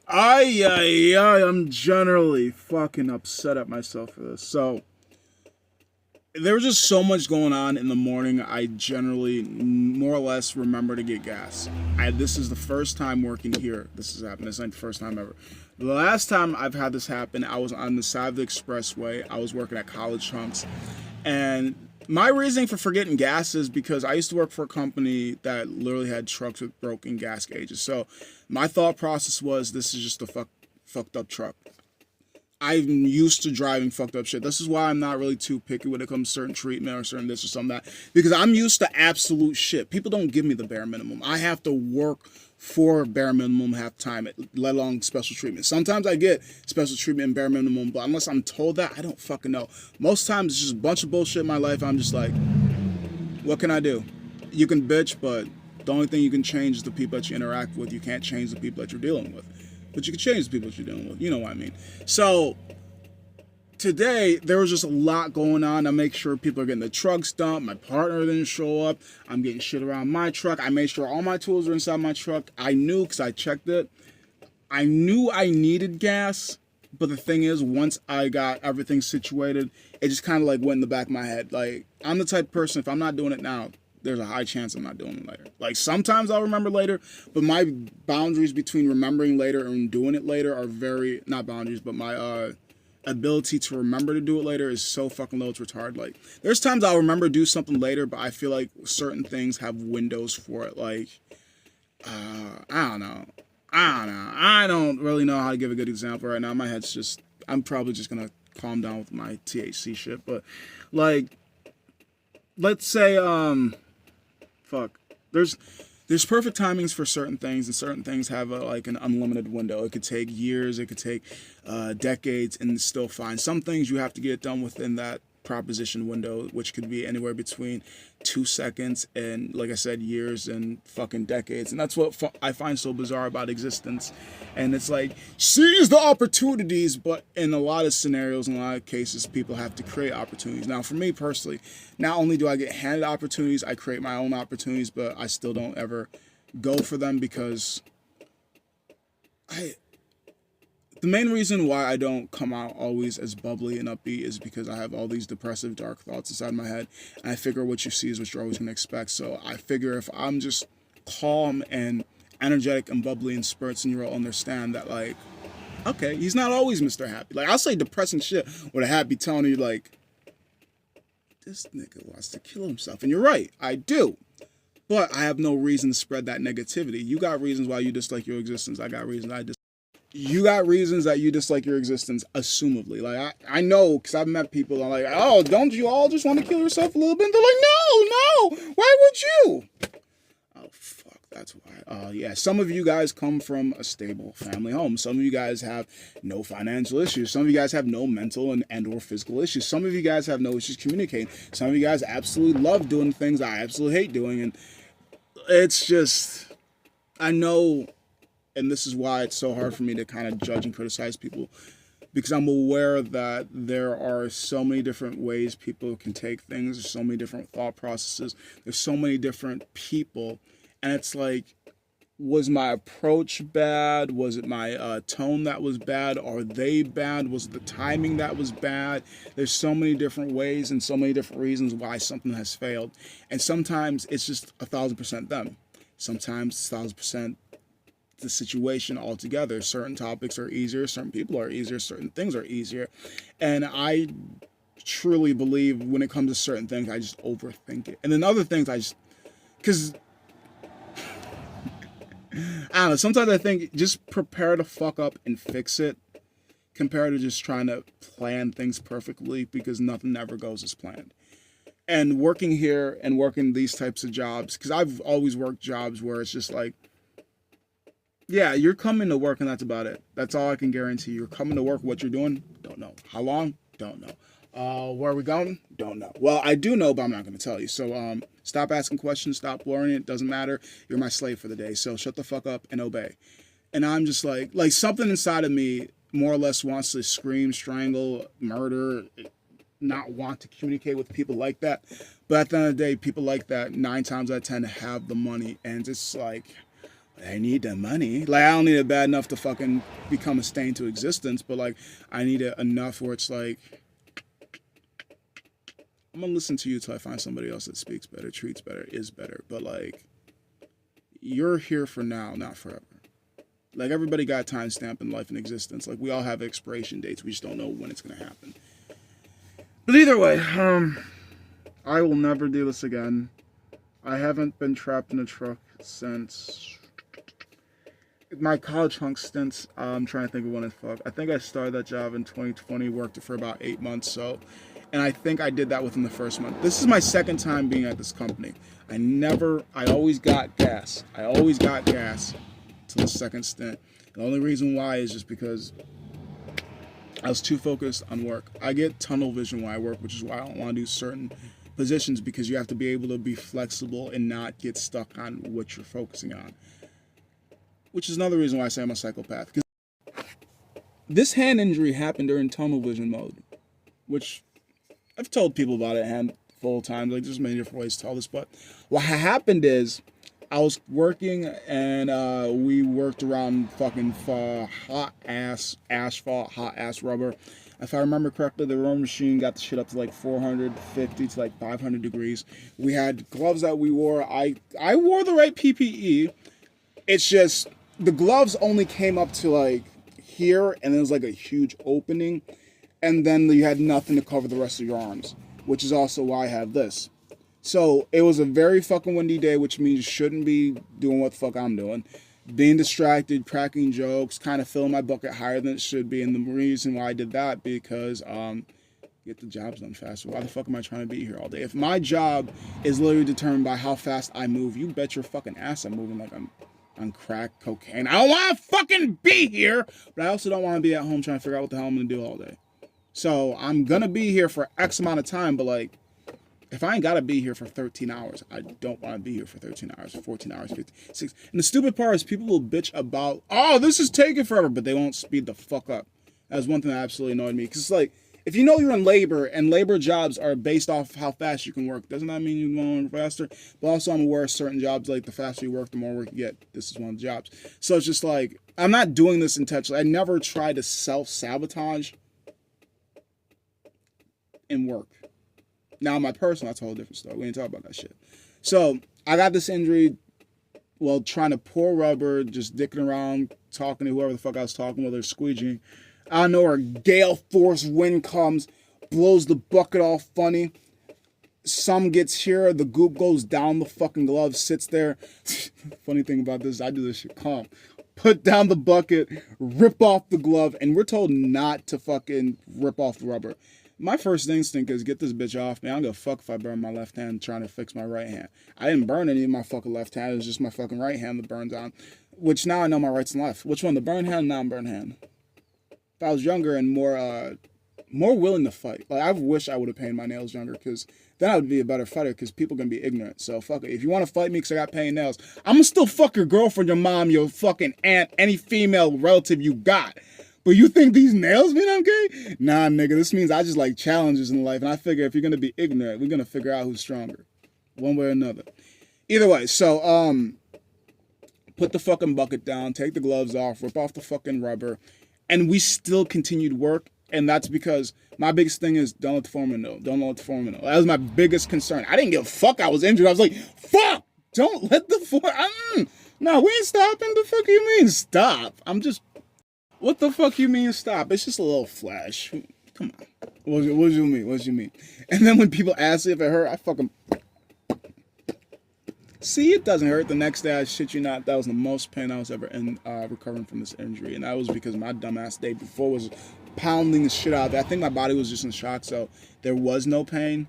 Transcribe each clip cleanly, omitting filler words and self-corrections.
I'm generally fucking upset at myself for this. So there was just so much going on in the morning. I generally more or less remember to get gas. This is the first time working here. This has happened. This ain't the first time ever. The last time I've had this happen, I was on the side of the expressway. I was working at College Chunks, and my reasoning for forgetting gas is because I used to work for a company that literally had trucks with broken gas gauges. So my thought process was, this is just a fucked up truck. I'm used to driving fucked up shit. This is why I'm not really too picky when it comes to certain treatment or certain this or something that. Because I'm used to absolute shit. People don't give me the bare minimum. I have to work for bare minimum half time, let alone special treatment. Sometimes I get special treatment and bare minimum, but unless I'm told that, I don't fucking know. Most times it's just a bunch of bullshit in my life. I'm just like, what can I do? You can bitch, but the only thing you can change is the people that you interact with. You can't change the people that you're dealing with. But you can change the people that you're dealing with. You know what I mean? So today there was just a lot going on. I make sure people are getting the trucks dumped. My partner didn't show up. I'm getting shit around my truck. I made sure all my tools are inside my truck. I knew, because I checked it, I knew I needed gas. But the thing is, once I got everything situated, it just kind of like went in the back of my head. Like, I'm the type of person, if I'm not doing it now, there's a high chance I'm not doing it later. Like, sometimes I'll remember later, but my boundaries between remembering later and doing it later are very, not boundaries, but my ability to remember to do it later is so fucking low, it's retarded. Like, there's times I'll remember to do something later, but I feel like certain things have windows for it. Like, I don't know. I don't really know how to give a good example right now. My head's just, I'm probably just gonna calm down with my THC shit. But, like, let's say, fuck. There's perfect timings for certain things, and certain things have like an unlimited window. It could take years, it could take decades, and it's still fine. Some things you have to get done within that proposition window, which could be anywhere between 2 seconds and, like I said, years and fucking decades. And that's what I find so bizarre about existence. And it's like, seize the opportunities, but in a lot of scenarios, in a lot of cases, people have to create opportunities. Now, for me personally, not only do I get handed opportunities, I create my own opportunities, but I still don't ever go for them because the main reason why I don't come out always as bubbly and upbeat is because I have all these depressive, dark thoughts inside my head. And I figure what you see is what you're always going to expect. So I figure if I'm just calm and energetic and bubbly in spurts, and you'll understand that, like, okay, he's not always Mr. Happy. Like, I'll say depressing shit with a happy tone, and you're like, this nigga wants to kill himself. And you're right, I do. But I have no reason to spread that negativity. You got reasons why you dislike your existence. I got reasons I dislike. You got reasons that you dislike your existence, assumably. Like, I know, because I've met people that are like, oh, don't you all just want to kill yourself a little bit? And they're like, no, why would you? Oh, fuck, that's why. Yeah, some of you guys come from a stable family home. Some of you guys have no financial issues. Some of you guys have no mental and or physical issues. Some of you guys have no issues communicating. Some of you guys absolutely love doing things I absolutely hate doing. And it's just, I know, and this is why it's so hard for me to kind of judge and criticize people, because I'm aware that there are so many different ways people can take things. There's so many different thought processes. There's so many different people. And it's like, was my approach bad? Was it my tone that was bad? Are they bad? Was it the timing that was bad? There's so many different ways and so many different reasons why something has failed. And sometimes it's just 1,000% them. Sometimes it's 1,000% the situation altogether. Certain topics are easier, certain people are easier, certain things are easier. And I truly believe when it comes to certain things, I just overthink it. And then other things, I just, because, I don't know, sometimes I think just prepare to fuck up and fix it compared to just trying to plan things perfectly, because nothing ever goes as planned. And working here and working these types of jobs, because I've always worked jobs where it's just like, yeah, you're coming to work and that's about it. That's all I can guarantee. You're coming to work. What you're doing, don't know. How long, don't know. Where are we going? Don't know. Well, I do know, but I'm not going to tell you. So stop asking questions. Stop blurring it. Doesn't matter. You're my slave for the day. So shut the fuck up and obey. And I'm just like something inside of me more or less wants to scream, strangle, murder, not want to communicate with people like that. But at the end of the day, people like that 9 times out of 10 have the money. And it's like, I need the money. Like, I don't need it bad enough to fucking become a stain to existence, but like, I need it enough where it's like, I'm gonna listen to you till I find somebody else that speaks better, treats better, is better. But like, you're here for now, not forever. Like, everybody got time stamp in life and existence. Like, we all have expiration dates. We just don't know when it's gonna happen. But either way, I will never do this again. I haven't been trapped in a truck since my college hunk stints. I'm trying to think of when it fuck. I think I started that job in 2020, worked it for about 8 months, and I think I did that within the first month. This is my second time being at this company. I always got gas. I always got gas to the second stint. The only reason why is just because I was too focused on work. I get tunnel vision when I work, which is why I don't want to do certain positions, because you have to be able to be flexible and not get stuck on what you're focusing on. Which is another reason why I say I'm a psychopath. Because this hand injury happened during tunnel vision mode, which I've told people about it a handful of times. Like, there's many different ways to tell this, but what happened is I was working and we worked around fucking hot ass asphalt, hot ass rubber. If I remember correctly, the rowing machine got the shit up to like 450 to like 500 degrees. We had gloves that we wore. I wore the right PPE. It's just the gloves only came up to like here, and there was like a huge opening, and then you had nothing to cover the rest of your arms, which is also why I have this. So it was a very fucking windy day, which means you shouldn't be doing what the fuck I'm doing. Being distracted, cracking jokes, kind of filling my bucket higher than it should be. And the reason why I did that, because get the jobs done faster. Why the fuck am I trying to be here all day? If my job is literally determined by how fast I move, you bet your fucking ass I'm moving like I'm on crack cocaine. I don't want to fucking be here, but I also don't want to be at home trying to figure out what the hell I'm going to do all day. So I'm going to be here for X amount of time, but like, if I ain't got to be here for 13 hours, I don't want to be here for 13 hours, 14 hours, 15, 6. And the stupid part is people will bitch about, oh, this is taking forever, but they won't speed the fuck up. That's one thing that absolutely annoyed me. Because, like, if you know you're in labor and labor jobs are based off how fast you can work, doesn't that mean you want to work faster? But also, I'm aware of certain jobs, like, the faster you work, the more work you get. This is one of the jobs. So it's just like, I'm not doing this intentionally. I never try to self-sabotage in work. Now, my personal, that's a whole different story. We ain't talk about that shit. So, I got this injury while trying to pour rubber, just dicking around, talking to whoever the fuck I was talking with, or squeegeeing. I know where gale force wind comes, blows the bucket all funny. Some gets here, the goop goes down the fucking glove, sits there. Funny thing about this, I do this shit calm. Put down the bucket, rip off the glove, and we're told not to fucking rip off the rubber. My first instinct is get this bitch off, man. I don't give a fuck if I burn my left hand trying to fix my right hand. I didn't burn any of my fucking left hand. It was just my fucking right hand that burned on. Which now I know my rights and left. Which one, the burn hand or non-burn hand? If I was younger and more willing to fight. Like, I wish I would have painted my nails younger, because then I would be a better fighter, because people can be ignorant. So fuck it. If you want to fight me because I got painted nails, I'm going to still fuck your girlfriend, your mom, your fucking aunt, any female relative you got. But you think these nails mean I'm gay? Nah, nigga, this means I just like challenges in life. And I figure if you're going to be ignorant, we're going to figure out who's stronger. One way or another. Either way, so, put the fucking bucket down, take the gloves off, rip off the fucking rubber. And we still continued work. And that's because my biggest thing is don't let the foreman know. Don't let the foreman know. That was my biggest concern. I didn't give a fuck I was injured. I was like, fuck! Don't let the foreman... No, we ain't stopping. The fuck you mean stop? I'm just... What the fuck you mean stop? It's just a little flash. Come on. What do you mean? What do you mean? And then when people ask if it hurt, I fucking... See, it doesn't hurt. The next day, I shit you not, that was the most pain I was ever in recovering from this injury. And that was because my dumbass day before was pounding the shit out of it. I think my body was just in shock, so there was no pain.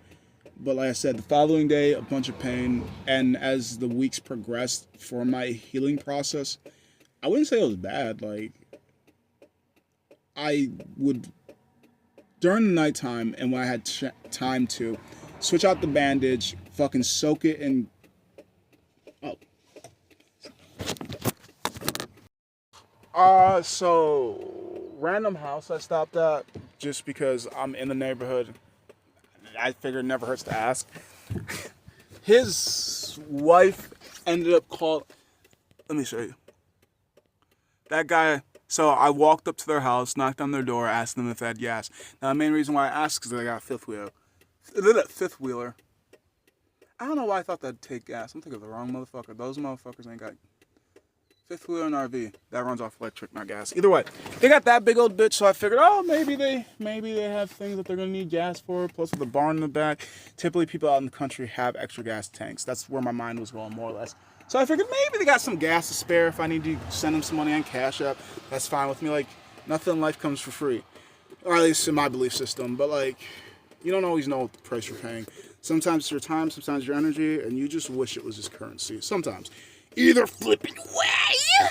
But like I said, the following day, a bunch of pain. And as the weeks progressed for my healing process, I wouldn't say it was bad. Like, I would, during the nighttime and when I had time to, switch out the bandage, fucking soak it in, so, random house I stopped at, just because I'm in the neighborhood. I figured it never hurts to ask. His wife ended up let me show you. That guy, so I walked up to their house, knocked on their door, asked them if they had gas. Now, the main reason why I asked is because they got a fifth wheeler. Fifth wheeler. I don't know why I thought that'd take gas. I'm thinking of the wrong motherfucker. Those motherfuckers ain't got fifth wheeler and RV. That runs off electric, not gas. Either way, they got that big old bitch, so I figured, oh, maybe they have things that they're gonna need gas for. Plus, with the barn in the back, typically people out in the country have extra gas tanks. That's where my mind was going, more or less. So I figured maybe they got some gas to spare. If I need to send them some money on Cash App, that's fine with me. Like, nothing in life comes for free, or at least in my belief system. But like, you don't always know what the price you're paying. Sometimes it's your time, sometimes your energy, and you just wish it was just currency. Sometimes, either flipping away.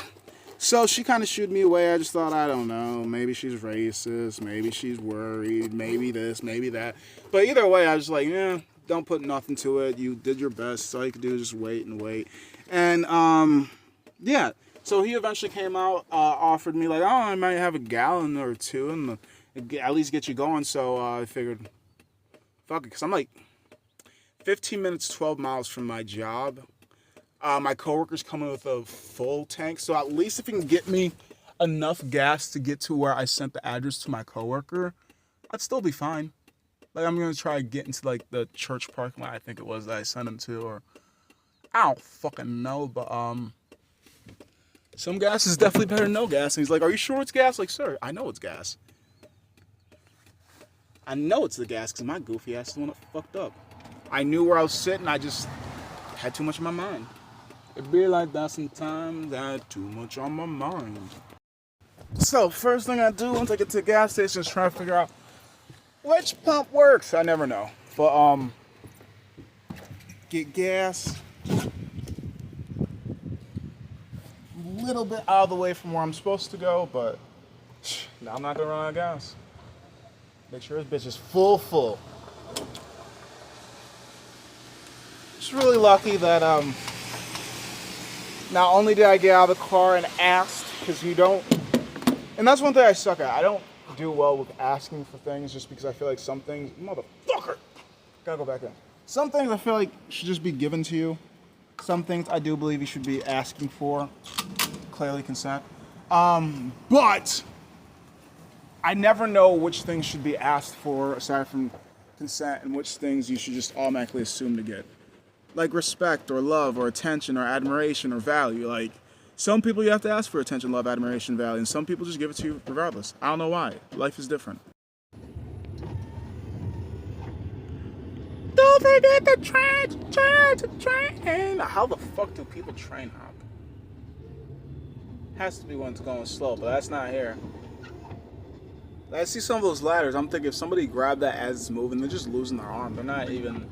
So she kind of shooed me away. I just thought, I don't know, maybe she's racist, maybe she's worried, maybe this, maybe that. But either way, I was like, yeah, don't put nothing to it. You did your best. All you could do is just wait and wait. And yeah. So he eventually came out, offered me like, oh, I might have a gallon or two, and at least get you going. So I figured, fuck it, because I'm like 15 minutes, 12 miles from my job. My coworker's coming with a full tank, so at least if he can get me enough gas to get to where I sent the address to my coworker, I'd still be fine. Like, I'm gonna try to get into like the church parking lot, I think it was, that I sent him to, or I don't fucking know, but some gas is definitely better than no gas. And he's like, "Are you sure it's gas?" Like, sir, I know it's gas. I know it's the gas because my goofy ass is the one that fucked up. I knew where I was sitting. I just had too much in my mind. It be like that sometimes. I had too much on my mind. So first thing I do once I get to the gas station is try to figure out which pump works. I never know. But get gas. A little bit out of the way from where I'm supposed to go, but now I'm not gonna run out of gas. Make sure this bitch is full. Just really lucky that not only did I get out of the car and asked, because you don't, and that's one thing I suck at. I don't do well with asking for things just because I feel like some things, motherfucker, gotta go back in. Some things I feel like should just be given to you. Some things I do believe you should be asking for, clearly consent. But I never know which things should be asked for aside from consent and which things you should just automatically assume to get. Like respect or love or attention or admiration or value. Like, some people you have to ask for attention, love, admiration, value, and some people just give it to you regardless. I don't know why. Life is different. Don't forget the train. How the fuck do people train hop? Has to be when it's going slow, but that's not here. I see some of those ladders. I'm thinking if somebody grabbed that as it's moving, they're just losing their arm. They're not even.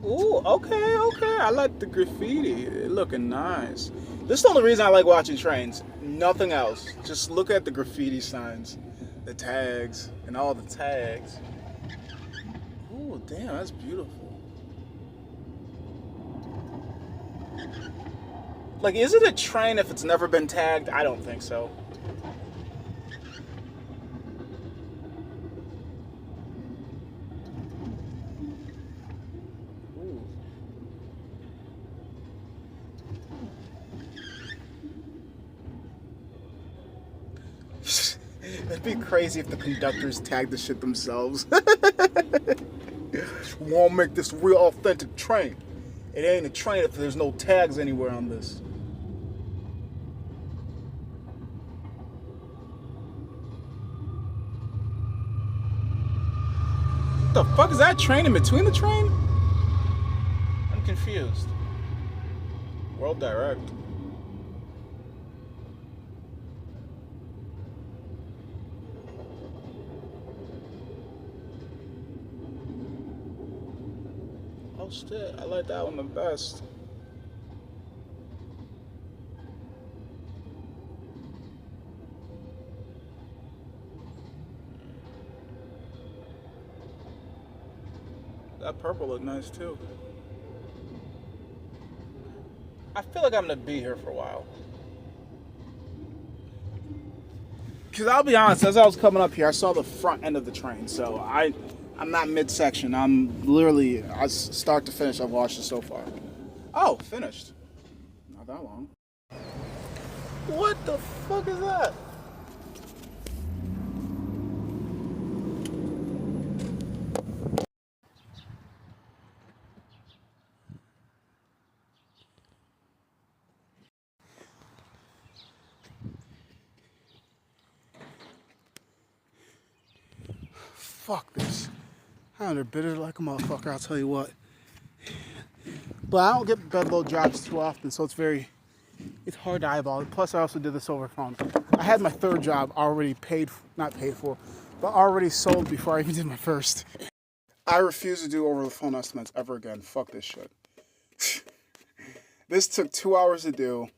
Ooh, okay. I like the graffiti. It looking nice. This is the only reason I like watching trains. Nothing else. Just look at the graffiti signs, the tags, and all the tags. Ooh, damn, that's beautiful. Like, is it a train if it's never been tagged? I don't think so. It'd be crazy if the conductors tagged the shit themselves. We want to make this a real authentic train. It ain't a train if there's no tags anywhere on this. What the fuck is that train in between the train? I'm confused. World Direct. Oh shit, I like that one the best. That purple looked nice too. I feel like I'm gonna be here for a while. Cause I'll be honest, as I was coming up here, I saw the front end of the train, so I I'm not midsection. I'm literally, start to finish, I've watched it so far. Oh, finished. Not that long. What the fuck is that? Fuck this. I underbid it like a motherfucker, I'll tell you what. But I don't get bed load jobs too often, so it's hard to eyeball it. Plus, I also did this over phone. I had my third job already not paid for, but already sold before I even did my first. I refuse to do over the phone estimates ever again. Fuck this shit. This took 2 hours to do,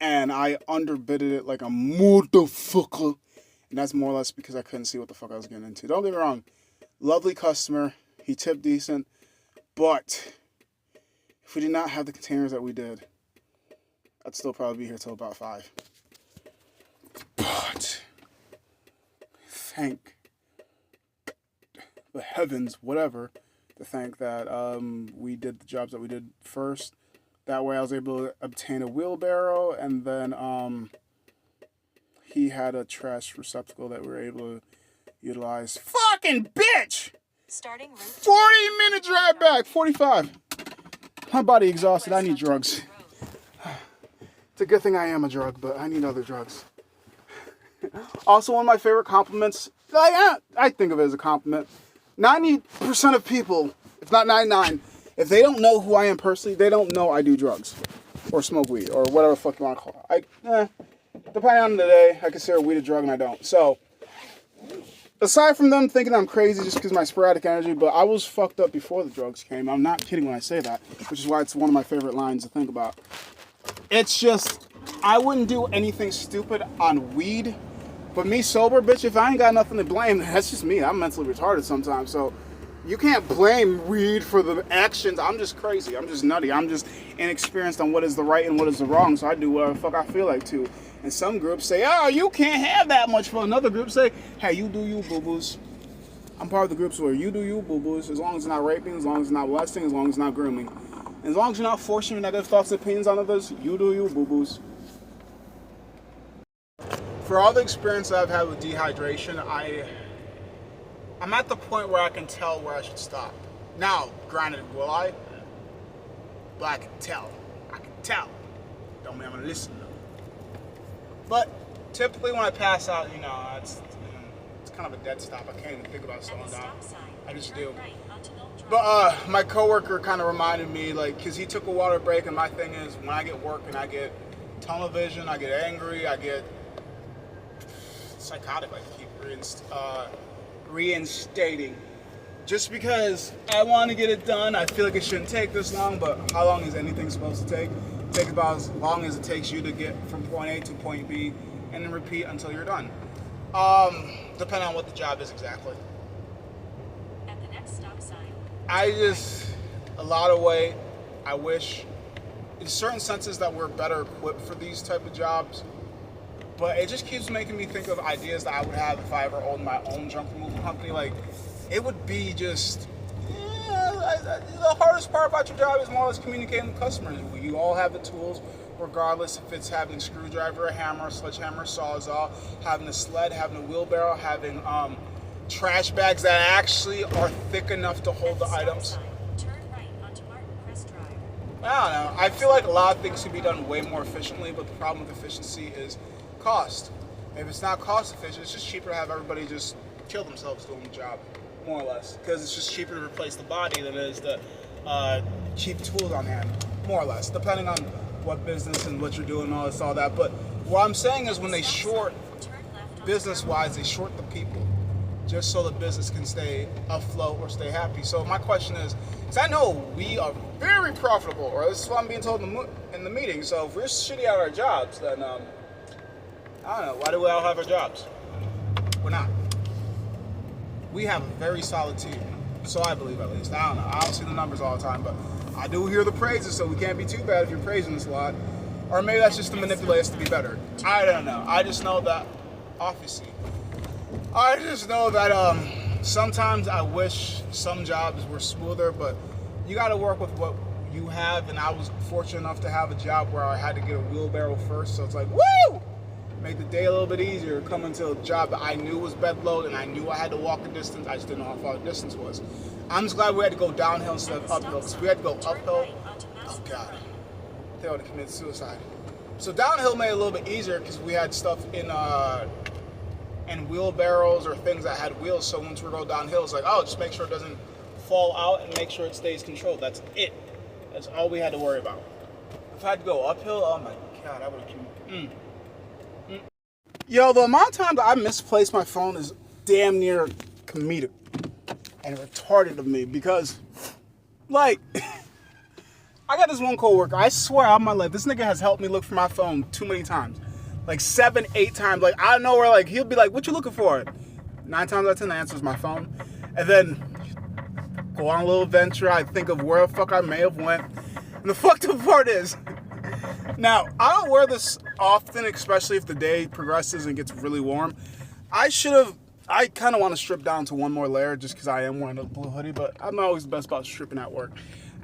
and I underbidded it like a motherfucker. And that's more or less because I couldn't see what the fuck I was getting into. Don't get me wrong. Lovely customer. He tipped decent. But if we did not have the containers that we did, I'd still probably be here till about 5. But thank the heavens, whatever, to thank that we did the jobs that we did first. That way I was able to obtain a wheelbarrow, and then he had a trash receptacle that we were able to utilize. Fucking bitch! Starting route 40-minute drive back, 45. My body exhausted, I need drugs. It's a good thing I am a drug, but I need other drugs. Also, one of my favorite compliments, I think of it as a compliment. 90% of people, if not 99, if they don't know who I am personally, they don't know I do drugs. Or smoke weed, or whatever the fuck you want to call it. Depending on the day, I consider weed a drug and I don't. So, aside from them thinking I'm crazy just because of my sporadic energy, but I was fucked up before the drugs came. I'm not kidding when I say that, which is why it's one of my favorite lines to think about. It's just, I wouldn't do anything stupid on weed, but me sober, bitch, if I ain't got nothing to blame, that's just me. I'm mentally retarded sometimes, so you can't blame weed for the actions. I'm just crazy. I'm just nutty. I'm just inexperienced on what is the right and what is the wrong, so I do whatever the fuck I feel like to. And some groups say, oh, you can't have that much fun. Another group say, hey, you do you, boo-boos. I'm part of the groups where you do you, boo-boos, as long as it's not raping, as long as it's not molesting, as long as it's not grooming. As long as you're not forcing your negative thoughts and opinions on others, you do you, boo-boos. For all the experience that I've had with dehydration, I'm at the point where I can tell where I should stop. Now, granted, will I? But I can tell. I can tell. Don't mean I'm gonna listen though. But typically when I pass out, it's kind of a dead stop. I can't even think about slowing down. I just do. But my coworker kind of reminded me, because he took a water break, and my thing is, when I get work and I get tunnel vision, I get angry, I get psychotic, keep reinstating. Just because I want to get it done, I feel like it shouldn't take this long, but how long is anything supposed to take? Take about as long as it takes you to get from point A to point B, and then repeat until you're done. Depending on what the job is exactly. at the next stop sign. A lot of way, I wish, in certain senses, that we're better equipped for these type of jobs. But it just keeps making me think of ideas that I would have if I ever owned my own junk removal company. It would be just, the hardest part about your job is more or less communicating with customers. You all have the tools, regardless if it's having a screwdriver, a hammer, a sledgehammer, sawzall, having a sled, having a wheelbarrow, having trash bags that actually are thick enough to hold the items. Turn right onto Martin Crest Drive. I don't know. I feel like a lot of things can be done way more efficiently, but the problem with efficiency is cost. If it's not cost efficient, it's just cheaper to have everybody just kill themselves doing the job, more or less. Because it's just cheaper to replace the body than it is the cheap tools on hand, more or less, depending on what business and what you're doing and all that. But what I'm saying is when they short, business-wise, they short the people just so the business can stay afloat or stay happy. So my question is I know we are very profitable, or this is what I'm being told in the meeting. So if we're shitty at our jobs, then I don't know, why do we all have our jobs? We're not. We have a very solid team, so I believe at least. I don't know, I don't see the numbers all the time, but I do hear the praises, so we can't be too bad if you're praising us a lot. Or maybe that's just to manipulate us to be better. I don't know. I just know that, obviously. I just know that sometimes I wish some jobs were smoother, but you got to work with what you have. And I was fortunate enough to have a job where I had to get a wheelbarrow first, so it's like, woo! Make the day a little bit easier. Coming to a job that I knew was bed load and I knew I had to walk a distance. I just didn't know how far the distance was. I'm just glad we had to go downhill instead of uphill. Because we had to go uphill. Oh God, they would have committed suicide. So downhill made it a little bit easier because we had stuff in wheelbarrows or things that had wheels. So once we go downhill, it's like, oh, just make sure it doesn't fall out and make sure it stays controlled. That's it. That's all we had to worry about. If I had to go uphill, oh my God, I would have. Yo, the amount of times I misplace my phone is damn near comedic and retarded of me because, like, I got this one coworker. I swear on my life, this nigga has helped me look for my phone too many times, like 7, 8 times. Like I don't know where. Like he'll be like, "What you looking for?" 9 times out of 10, the answer is my phone, and then go on a little adventure. I think of where the fuck I may have went, and the fucked up part is. Now, I don't wear this often, especially if the day progresses and gets really warm. I kind of want to strip down to one more layer just because I am wearing a blue hoodie, but I'm not always the best about stripping at work.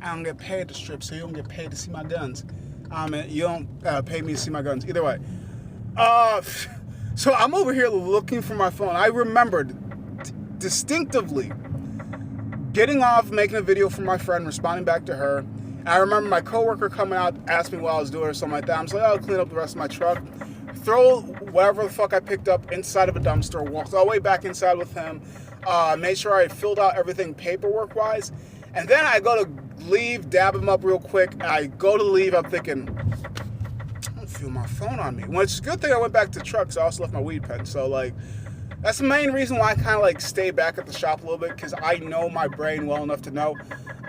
I don't get paid to strip, so you don't get paid to see my guns. And you don't pay me to see my guns. Either way. So I'm over here looking for my phone. I remembered distinctively getting off, making a video for my friend, responding back to her. I remember my coworker coming out, asking me what I was doing or something like that. I'm just like, I'll clean up the rest of my truck, throw whatever the fuck I picked up inside of a dumpster, walked all the way back inside with him, made sure I filled out everything paperwork-wise, and then I go to leave, dab him up real quick, and I go to leave, I'm thinking, I don't feel my phone on me. Well, it's a good thing I went back to the truck, so I also left my weed pen, so like, that's the main reason why I kind of like stay back at the shop a little bit, because I know my brain well enough to know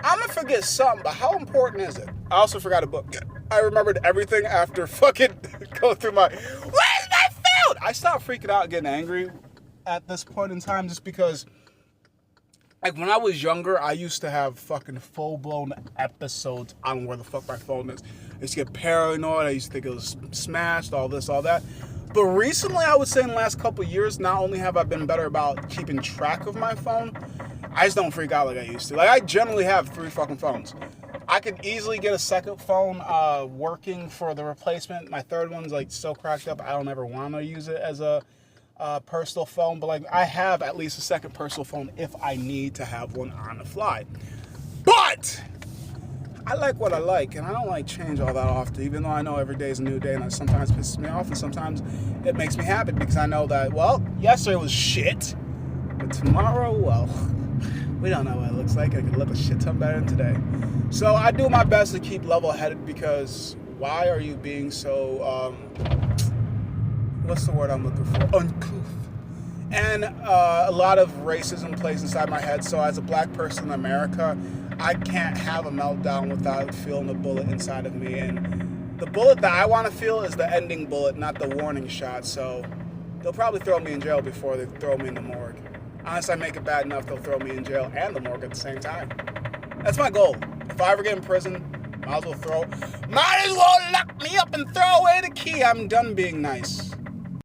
I'm gonna forget something, but how important is it? I also forgot a book. I remembered everything after fucking go through my, where's my phone? I stopped freaking out and getting angry at this point in time just because, like, when I was younger, I used to have fucking full-blown episodes on where the fuck my phone is. I used to get paranoid. I used to think it was smashed, all this, all that. But recently, I would say in the last couple of years, not only have I been better about keeping track of my phone, I just don't freak out like I used to. Like, I generally have 3 fucking phones. I could easily get a second phone working for the replacement. My third one's, like, so cracked up, I don't ever want to use it as a personal phone. But, like, I have at least a second personal phone if I need to have one on the fly. But I like what I like, and I don't like change all that often, even though I know every day is a new day, and that sometimes pisses me off, and sometimes it makes me happy because I know that, well, yesterday was shit, but tomorrow, well, we don't know what it looks like. It could look a shit ton better than today. So I do my best to keep level-headed because why are you being so, what's the word I'm looking for? Uncouth. And a lot of racism plays inside my head. So as a black person in America, I can't have a meltdown without feeling a bullet inside of me. And the bullet that I want to feel is the ending bullet, not the warning shot. So they'll probably throw me in jail before they throw me in the morgue. Unless I make it bad enough, they'll throw me in jail and the morgue at the same time. That's my goal. If I ever get in prison, might as well lock me up and throw away the key. I'm done being nice.